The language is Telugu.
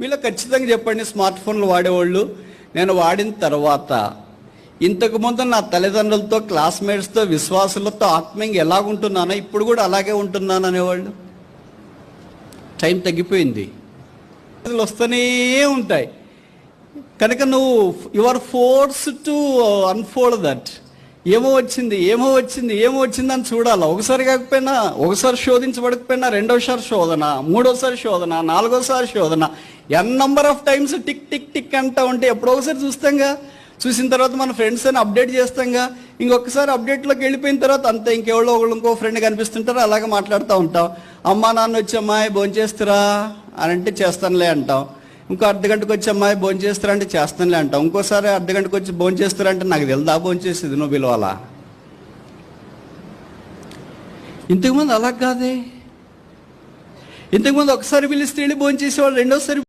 మీలో ఖచ్చితంగా చెప్పండి, స్మార్ట్ ఫోన్లు వాడేవాళ్ళు, నేను వాడిన తర్వాత ఇంతకుముందు నా తల్లిదండ్రులతో, క్లాస్మేట్స్తో, విశ్వాసులతో ఆత్మీయంగా ఎలాగుంటున్నానో ఇప్పుడు కూడా అలాగే ఉంటున్నాను అనేవాళ్ళు. టైం తగ్గిపోయింది, వస్తూనే ఉంటాయి. కనుక నువ్వు you are forced to unfold that. ఏమో వచ్చింది అని చూడాలి. ఒకసారి కాకపోయినా, ఒకసారి శోధించబడకపోయినా రెండోసారి శోధన, మూడోసారి శోధన, నాలుగోసారి శోధన, N number of times tick tick tick అంటూ ఉంటే ఎప్పుడో ఒకసారి చూస్తాంగా. చూసిన తర్వాత మన ఫ్రెండ్స్ అని అప్డేట్ చేస్తాంగా. ఇంకొకసారి అప్డేట్లోకి వెళ్ళిపోయిన తర్వాత అంతే, ఇంకెవరో ఒకళ్ళు ఇంకో ఫ్రెండ్ కనిపిస్తుంటారో అలాగే మాట్లాడుతూ ఉంటాం. అమ్మా నాన్న వచ్చి అమ్మాయి భోంచేస్తారా అని అంటే చేస్తానులే అంటాం. ఇంకో అర్ధగంటకు వచ్చి అమ్మాయి భోంచేస్తారా అంటే చేస్తానులే అంటాం. ఇంకోసారి అర్ధగంటకు వచ్చి భోంచేస్తారా అంటే నాకు తెలుదా భోంచేసేది, నువ్వు పిలవాలా. ఇంతకుముందు అలా కాదే. ఇంతకుముందు ఒకసారి పిలిస్తే వెళ్ళి భోంచేసేవాళ్ళు, రెండోసారి